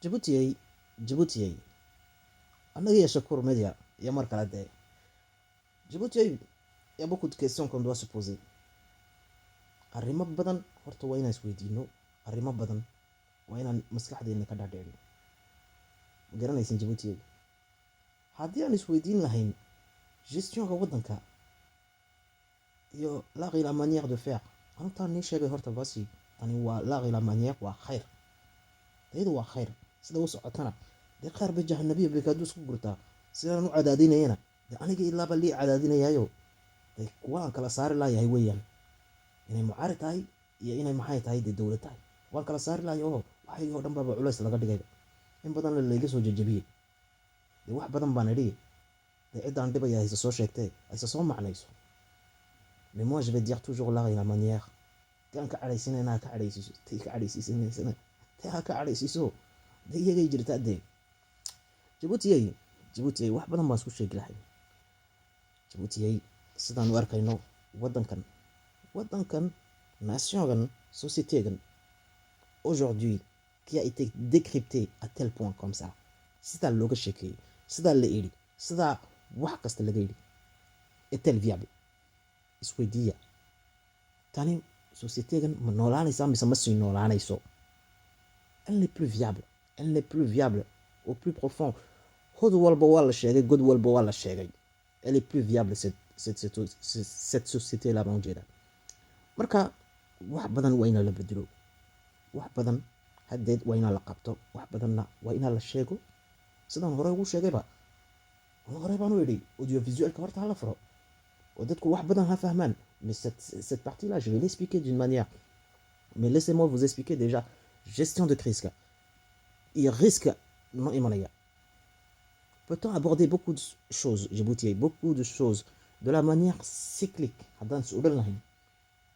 Djibouti annaga iyo Shakur Media iyo mar kale dee Djibouti y a beaucoup de questions qu'on doit se poser. Arrimo badan horta waa inaan isweydiino, arrimo badan waa inaan maskaxdeena ka dhaadhicino. Ma garanaysin Djibouti haddii aan isweydiin lahayn gestionka waddanka iyo laaqi la manière de faire, antaan nii sheegay horta basi tani waa laaqi la manière waa khayr, tayadu waa khayr, sida u socotana dee qaar ba jahanabiya bay kaadu isku gurtaa, sidaan u cadaadinayana dee aniga ilaaba lii cadaadinayaayo dee kuwa aan kala saari laayahay weeyaan, inay mucaari tahay iyo inay maxay tahay dee dowlad tahay waan kala saari lahay oo waxay oo dhan baaba culays laga dhigayba, in badan layga soo jajabiyey dee wax badan baan idhi dee ciddaan dhibaya hayse soo sheegtee hayse soo macnayso. Mais moi je vais dire toujours la manière kan ka cadhaysinayna ka cadhaysiiso tay ka cadhaysiisanaysana tay ha ka cadhaysiiso dee iyagay jirtaa dee. Djibouti wax badan baan isku sheegi lahay. Djibouti sidaan u arkayno waddankan nationgan sociétégan aujourd'hui qui a été décrypté à tel point comme ça, sidaa looga sheekeeyey, sidaa la idhi, sidaa wax kasta laga yidhi, est-elle viable? Isweydiiya tani sociétégan ma noolaanaysaa mise ma sii noolaanayso? Elle n'est plus viable au plus profond. Hod walba waa la sheegay, god walba waa la sheegay. Elle est plus viable cette société là baan jeedaa. Marka wax badan waa inaa la bedelo, wax badan haddeed waa inaa la qabto, wax badanna waa inaa la sheego. Sidaan hore ugu sheegayba hore baan u idhi audiovisuelka horta hala furo oo dadku wax badan ha fahmaan. Mais cette partie là je vais l'expliquer d'une manière, mais laissez-moi vous expliquer déjà gestion de crise il risque non imanaya. Peut-on aborder beaucoup de choses, Djibouti, beaucoup de choses de la manière cyclique haddaan is odhan lahayn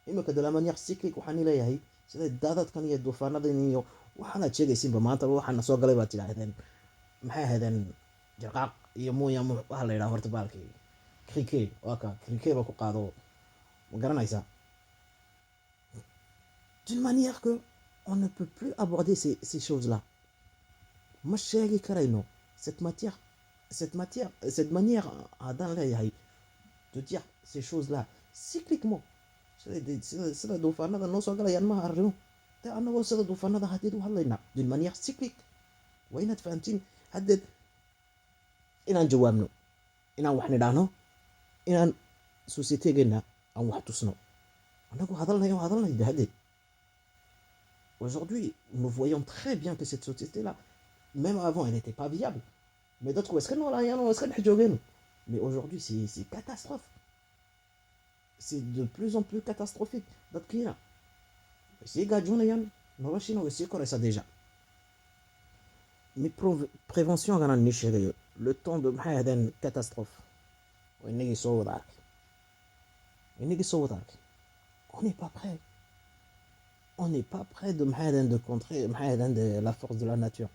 imika de la manière cyclique waxaan leeyahay sida daadadkan iyo duufaanadan iyo waxaanaad sheegaysiinba maanta waxaana soo galay baad tidhaahdeen maxay ahaydeen jarqaaq iyo mooya waxa la yidhaha horta baalkii criquet waa ka criquet ba ku qaado ma garanaysaa. D'une manière que on ne peut plus aborder ces choses là ma sheegi karayno cette manière haddaan leeyahay de dire ces choses là cycliquement sida duufaanada noo soo galayaan maha arrimo dee annagoo sida duufaanada haddeed u hadlaynaa d'une manière cyclique. waa inaad fahamtiin haddeed inaan jawaabno, inaan wax nidhaahno, inaan sociétégeena aan wax tusno annagoo hadalnayo haddeed. Aujourd'hui nous voyons très bien que cette société là même avant elle n'était pas viable, mais d'autres est-ce que nous là mais aujourd'hui c'est catastrophe, c'est de plus en plus catastrophique. Dadkiina way sii gaajoonayaan, noloshiina way sii koraysaa déjà. Mais prévention ganaan nii sheegayo le temps de maxay ahaydeen catastrophe waa inagii soo wada arkay. On n'est pas prêt de maxay ahaydeen de contrer maxay ahaydeen de la force de la nature.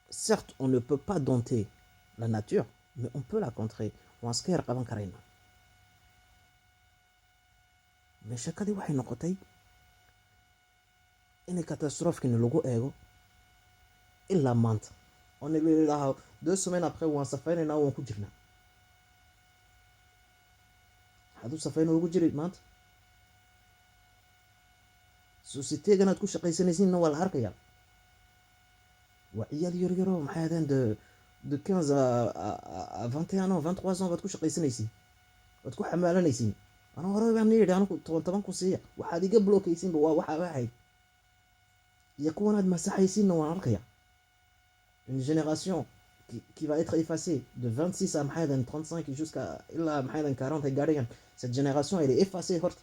Certes on ne peut pas dompter la nature, mais on peut la contrer. waan iska yar qaban karaynaa. mais shakadii waxay noqotay inay catastrophe-kani lagu eego ilaa maanta oo la yidhaaho 2 semaines après waan safaynaynaa waan ku jirnaa. waxaad u safayna ugu jiri maanta sociétégan aad ku shaqaysanaysiinna waa la arkayaa. waa ciyaal yaryaroo maxay ahaydeen de 15 à 21 ans 23 ans baad ku shaqaysanaysiin, waad ku xamaalanaysiin. ana hore baan yidhi anigu 10 ku siiya waxaad iga blockaysiinba waa waxa ahayd iyo kuwan aad masaxaysiinna waan arkaya. une génération qui va être effacée de 26 à 35 jusqu'à ilaa 40 ay gaadhayaan. cette génération elle est effacée horta.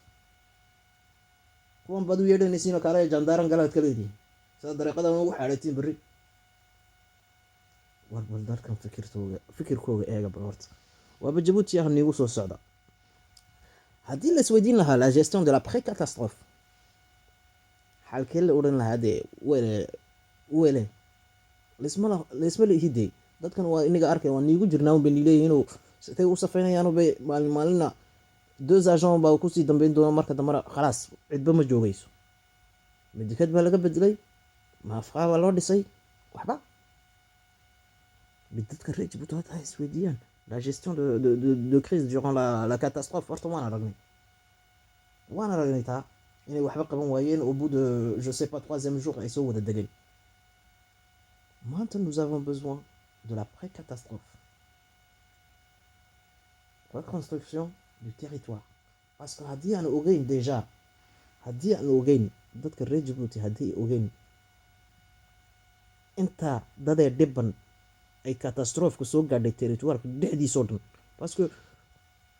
kuwan baad u yeedhanaysiinoo kale jandaaran galaad ka leedihin sida dariiqadan ugu xaadhatiin berri. warbal dalkan fikirkooga eega bal horta waaba Djibouti ah niigu soo socda. haddii la isweydiin lahaa la gestion de la pré-catastrophe xalkee la odhan lahaa dee wele laisma lihidey dadkan waa inaga arkay waa niigu jirnaa unbay niileeyihin inuu sitay u safaynayaanu bay maalina 2 agents baa kusii dambeyn doona marka dambana khalaas cidba ma joogayso. midikad baa laga bedelay ma afqaa baa loo dhisay waxba dadka reer Djibouti hata isweydiiyaan la gestion de crise durant la catastrophe horta waan aragnay taa inay waxba qaban waayeen au bout de je sais pas 3e jour ay soo wada degeen. Maintenant nous avons besoin de la pré-catastrophe, reconstruction du territoire, parce que haddii aan ogeyn déjà haddii aan ogeyn dadka reer Djibouti haddii ogeyn inta dadee dhiban ay catastrophe soo gaadhay territoireka dhexdiisoo dhan, parce que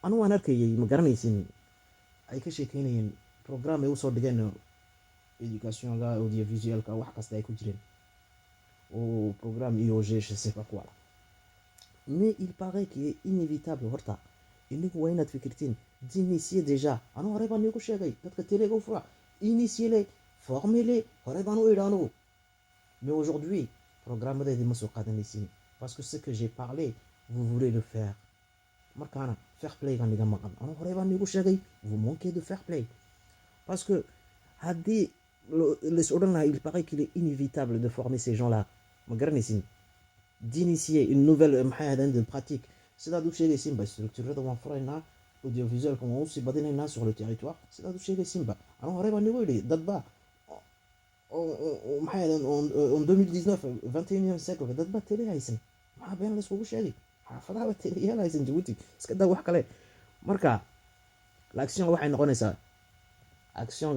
anu waan arkayay ma garanaysin ay ka sheekeynayeen program ay usoo dhigeen educationka audiovisuelka wax kasta ay ku jireen au programme IOG je sais pas quoi, mais il paraît qu'il est inévitable horta inigu waa inaad fikirtiin d'initier déjà anu horey baan iigu sheegay dadka telega u fura initier-les former-les horey baan u idhi anugu, mais aujourd'hui programmadeedii ma soo qaadanaysin parce que ce que j'ai parlé vous voulez le faire markaana fair play gaan iga maqan anu horey baan iigu sheegay vous manquez de fair play parce que haddii les odhan lahaa il paraît qu'il est inévitable de former ces gens-là ma garanaysin d'initier une nouvelle maxay ahaydeen de pratique sidaad u sheegaysinba structurada waan furaynaa audiovisuelka waan usii badinaynaa sur le territoire sidaad u sheegaysinba anu horey baan iigu idhi dadba maxay ahaydeen en 2019 21e siècle dadba tele haysan maxaa been layskugu sheegay xaafadaha teleyaal haysan Djibouti iska daa wax kale marka l'action waxay noqonaysaa action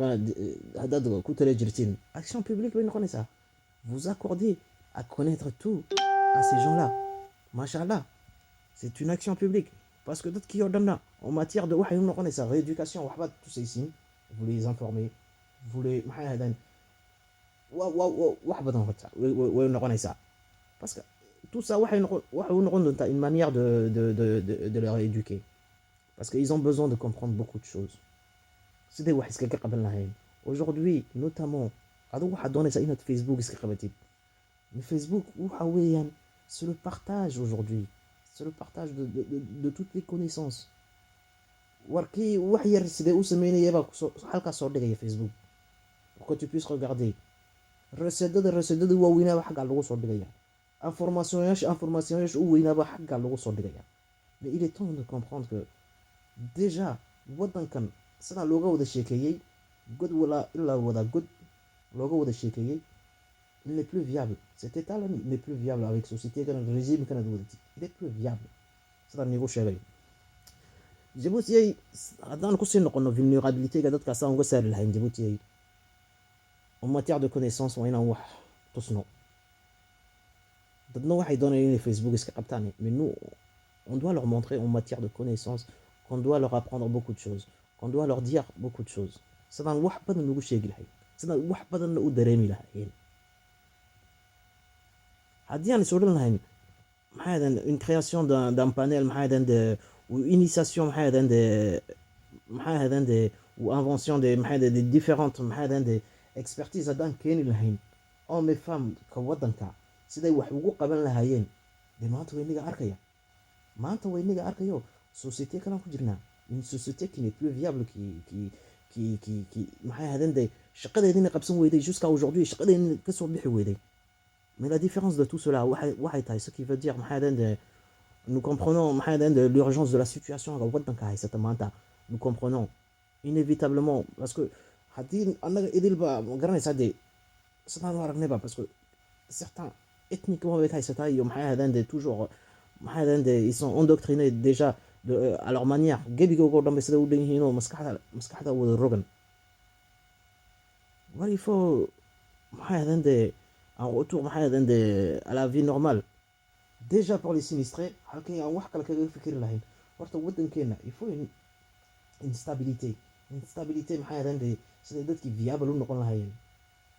haddaad ku tala jirtiin action publique bay noqonaysaa vous accordez à connaître tout à ces gens-là machallah c'est une action publique parce que dadkii oo dhanna en matière de waxay noqonaysaa rééducation waxbaad tusaysiin vous les informez vous les maxay ahaydeen wax badan horta way noqonaysaa parce que tout ça waxay u noqon doontaa une manière de leur éduquer parce qu'ils ont besoin de comprendre beaucoup de choses siday wax iskaga qaban lahayn aujourd'hui notamment adigu waxaad doonaysaa inaad Facebook iska qabatid mais Facebook waxa weeyaan c'est le partage aujourd'hui c'est le partage de toutes les connaissances warkii wax yar sidee u sameynayaba halkaas soo dhigaya Facebook pour que tu puisses regarder rasadada waaweynaaba xaggaa lagu soo dhigaya informationyaasha u weynaaba xaggaa lagu soo dhigaya mais il est temps de comprendre que déjà wadankan sidaa looga wada sheekeeyey god ilaa wada god looga wada sheekeeyey il n'est plus viable cet état là n'est plus viable avec société kana régime kana wadatid il est plus viable sidaa niigu sheegay Djibouti haddaan kusii noqono vulnérabilité-ga dadkaas aan uga saari lahayn Djibouti en matière de connaissance waa inaan wax tusno dadna waxay doonayaan inay Facebook iska qabtaan mais nous on doit leur montrer en matière de connaissance qu'on doit leur apprendre beaucoup de choses qu'on doit leur dire beaucoup de choses sidaan wax badan ugu sheegi lahayn sidaan wax badanna u dareemi lahayn haddii aan is odhan lahayn maxay ahaydeen une création d'un panel maxay ahaydeen ou initiation maxay ahaydeen ou invention des maxay ahaydeen des différentes maxay ahaydeen des expertise haddaan keeni lahayn hommes et femmes ka wadanka siday wax ugu qaban lahaayeen dee maanta way niga arkayo société kalaan ku jirnaa une société qui n'est plus viable qui maxay ahaydeen dee shaqadeedina qabsan weyday jusqu'à aujourd'hui shaqadeedina kasoo bixi weyday mais la différence de tout cela waxay tahay ce qui veut dire maxay ahaydeen dee nous comprenons maxay ahaydeen de l'urgence de la situation wadanka haysata maanta nous comprenons inévitablement parce que haddii annaga idilba ma garanaysaa dee sidaan u aragnayba parce que certains ethniquement bay haysataa iyo maxay ahaydeen dee toujours maxay ahaydeen dee ils sont endoctrinés déjà à leur manière gebigooga oo dhan bay sida u dhan yihiinoo maskaxda wada rogan war il faut maxay ahaydeen dee un retour maxay ahaydeen dee à la vie normale déjà pour les sinistrés halkii aan wax kale kaga fikiri lahayn horta wadankeena il faut une stabilité maxay ahaydeen dee siday dadkii viable u noqon lahaayeen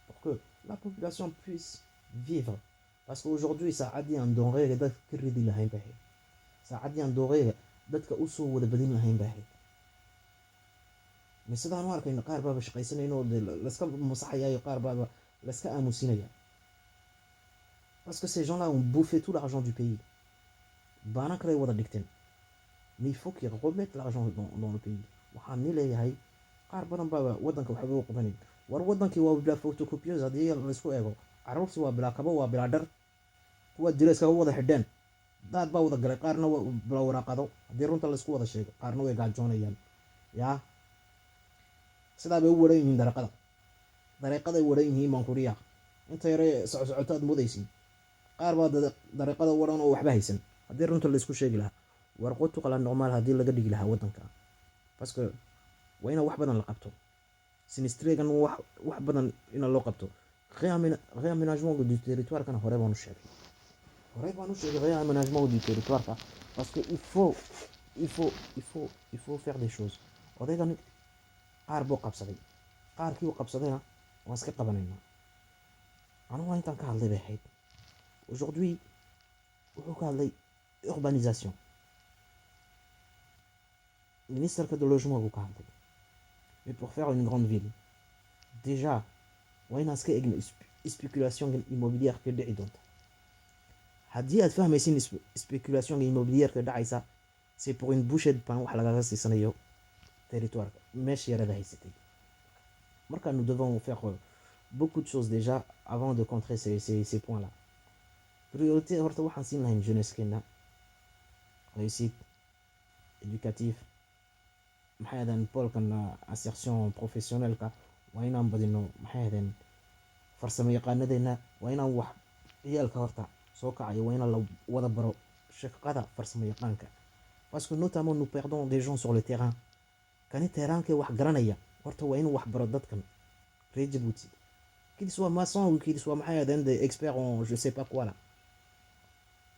pour que la population puisse vivre parce qu'aujourd'hui saacadii aan doonqeyga dadka ka ridi lahayn baa ahayd saacadii aan doonqeyga dadka usoo wada badin lahayn baa ahayd mais sidaan u arkayno qaar baaba shaqaysanayno layska masaxayaayo qaar baaba layska aamusinaya parce que ces gens-là ont bouffé tout l'argent du pays baana kale wada dhigteen mais il faut qu'ils remettent l'argent dans le pays waxaan ni leeyahay qaar badan baaba wadanka waxba u qabanin war wadankii waa la photocopieuse haddii laysku eego caruurtii waa bilaa kabo waa bilaa dhar kuwa dila iskaga wada xidheen daad baa wada galay qaarna bila waraaqado haddii runta laysku wada sheego qaarna way gaajoonayaan yaa sidaa bay u waran yihiin dariiqaday waran yihiin mankuriya inta yare socsocoto aad mudaysiin qaar baa dariiqada waran oo waxba haysan haddii runta laysku sheegi lahaa warqotu qala normaal haddii laga dhigi lahaa waddanka baske waa ina wax badan la qabto sinistregan wax badan ina loo qabto réaménagement du territoire kana hore baan u sheegay réaménagement du territoire parce que il faut faire des choses odaygan qaar buu qabsaday qaarkii uu qabsadayna waan iska qabanaynaa anigu waa intaan ka hadlay bay ahayd aujourd'hui wuxuu ka hadlay urbanisation ministerka de logement buu ka hadlay mais pour faire une grande ville déjà waa inaan iska egno spéculation immobilière ka dhici doonta haddii aad fahmaysin spéculation immobilière dhacaysa c'est pour une bouchée de pain wax lagaga siisanayo territoire meesha yarada haysatay marka nous devons faire beaucoup de choses déjà avant de contrer ces points là priorité horta waxaan siin lahayn jeunesse-keena réussite éducatif maxay ahaydeen poolkan insertion professionnelle-ka waa inaan badino maxay ahaydeen farsamo yaqaanadeena waa inaan wax ciyaalka horta soo kacayo waa inaan la wada baro shaqada farsamo yaqaanka parce que notamment nous perdons des gens sur le terrain kani terraankee wax garanaya horta waa inuu wax baro dadkan reer Djibouti qu'il soit maçon ou qu'il soit maxay ahaydeen des experts en je sais pas quoi là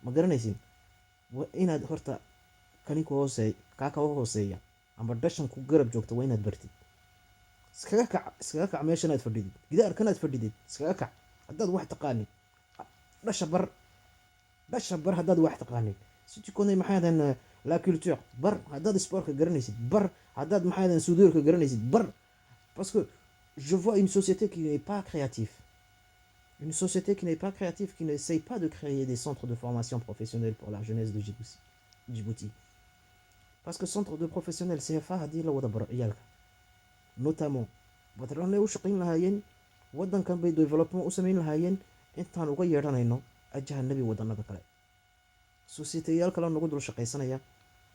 ma garanaysin waa inaad horta kani ku kaa hooseeya ama dhashan ku garab joogta waa inaad bartid iskaga kac meeshan aad fadhidid gidaarkan aad fadhidid iskaga kac haddaad wax taqaanid dhasha bar haddaad wax taqaanid si tu connais maxay ahaydeen la culture bar haddaad sportka garanaysid bar haddaad maxay ahaydeen soudure garanaysid bar parce que je vois une société qui n'est pas créative une société qui n'est pas créative qui n'essaye pas de créer des centres de formation professionnelle pour la jeunesse de Djibouti parce que centre de professionnel CFA haddii la wada baro ciyaalka notamment batrone u shaqayn lahaayeen waddankan bay development u samayn lahaayeen intaan uga yeedhanayno ajahanabi waddanada kale sociétéyaal kale nagu dul shaqaysanaya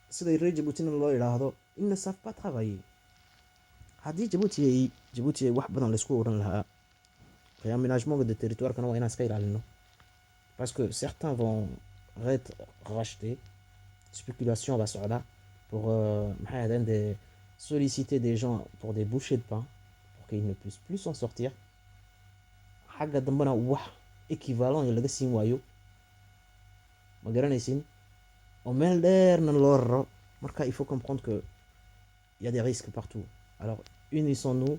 siday reer Djiboutina loo yidhaahdo ils ne savent pas travailler haddii Djibouti ay wax badan laysku oran lahaa réaménagement de territoire kana waa inaan iska ilaalino parce que certains vont être rachetés spéculation va socda pour maxay ahaydeen des solliciter des gens pour des bouchées de pain pour qu'ils ne puissent plus s'en sortir xagga dambena wax équivalent laga siin waayo ma garanaysin oo meel dheerna loo raro marka il faut comprendre que il y a des risques partout alors unissons-nous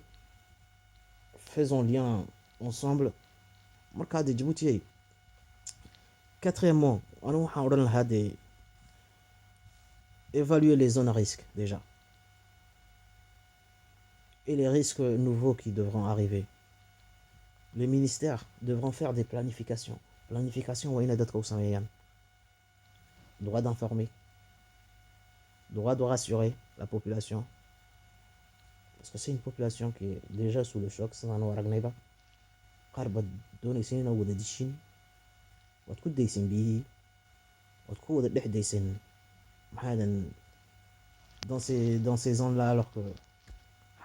faisons lien ensemble marka de Djibouti quatrièmement anu waxaan odhan lahaa de évaluer les zones à risque déjà et les risques nouveaux qui devront arriver. Les ministères devront faire des planifications. Planification, droit d'informer, droit de rassurer la population. Parce que c'est une population qui est déjà sous le choc. C'est un waragneba. Karba donisina ou de dishin. Wat kud deysin bihi. Wat kud de deysin. Dans ces zones-là, alors que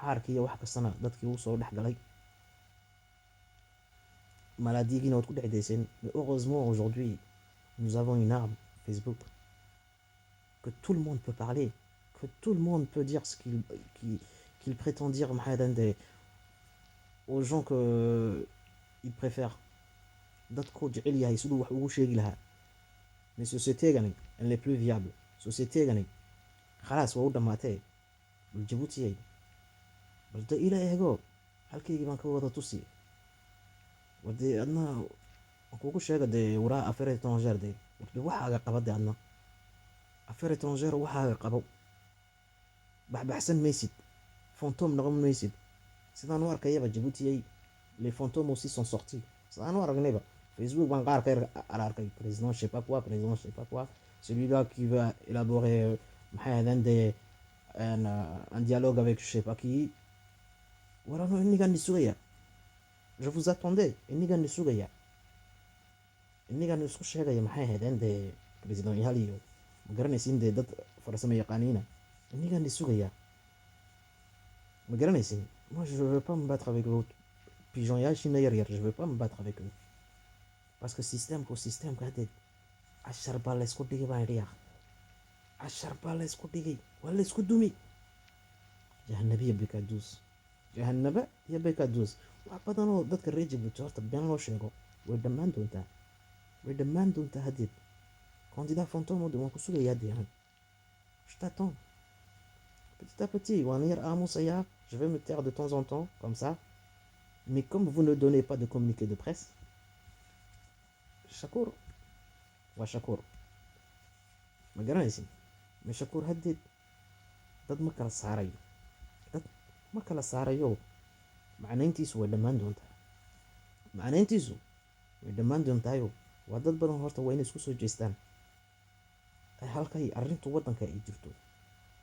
xaarkii wax kastana dadkii uu soo dhex galay maladigiina waad ku dhex dayseen mais heureusement aujourd'hui nous avons une arme Facebook que tout le monde peut parler que tout le monde peut dire ce qu'il prétend dire maxay aux gens que il préfère dadku jecel yahay siduu wax ugu sheegi lahaa mais société-gani elle n'est plus viable société-gani khalaas waa u dhamaatay Djibouti balda ila eego halkaygii baan ka wada tusi wadee adna kugu sheega dee waraa affaires étrangères dee waxaaga qabade adna affaires étrangères waxaaga qabo baxbaxsan maysid fantôme noqon maysid sidaan u arkayaba Djibouti les fantômes aussi sont sortis sidaan u aragnayba Facebook baan qaar ka arkay président je sais pas quoi celui-là qui va élaborer maxay ahaydeen un dialogue avec je sais pas qui warano inigan sugaya je vous attendais inigan sugaya innigan isku sheegaya maxay ahayd inde president yaal iyo ma garanaysin dee dad farsamo yaqaaniina innigan isugaya ma garanaysin moi je veux pas me battre avec vos pigeon yaashina yar yar, je veux pas me battre avec eux parce que systemka haddeed cashar baa la isku dhigay baan idhi yaa cashar baa la isku dhigay waa la isku dumi jahanabiya bekaduus jahanaba iyo bekaduus wax badan oo dadka reer Djibouti horta been loo sheego way dhammaan doontaa haddeed candidat fantôme waan ku sugayaa deehan je t'attends petit à petit waan yar aamusayaa, je vais me taire de temps en temps comme ça, mais comme vous ne donnez pas de communiqué de presse, Shakur waa Shakur ma garanaysin ma Shakur haddeed dad ma kala saarayo macnayntiisu way dhammaan doontaayo waa dad badan horta waa inay isku soo jeestaan halkay arrintu waddanka ay jirto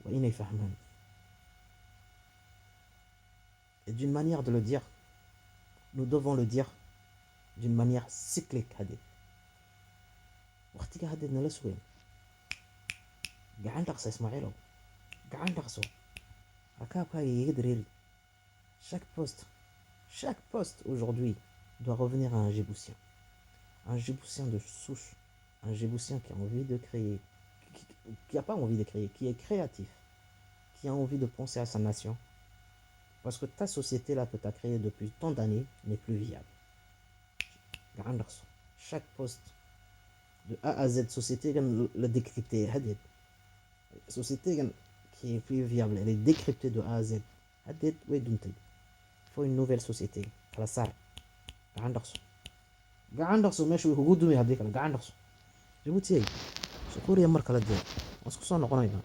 waa inay fahmaan. Et d'une manière de le dire, nous devons le dire d'une manière cyclique haddeed waqtiga haddeed nala sugayn gacan dhaqso Ismaaciilow, gacan dhaqso rakaabkaaga iga dareeri. Chaque poste aujourd'hui doit revenir à un Djiboutien de souche, un Djiboutien qui a envie de créer, qui n'a pas envie de créer, qui est créatif, qui a envie de penser à sa nation, parce que ta société là que tu as créée depuis tant d'années n'est plus viable. Chaque poste de A à Z, société le décrypter, société qui est plus viable, elle est décryptée de A à Z. Il faut une nouvelle société. Kalasar. Gacandarso meesha way kugu dumi haddii kale gacan dhaqso Djibouti Shakur iyo mar kale dee waan isku soo noqonaynaa.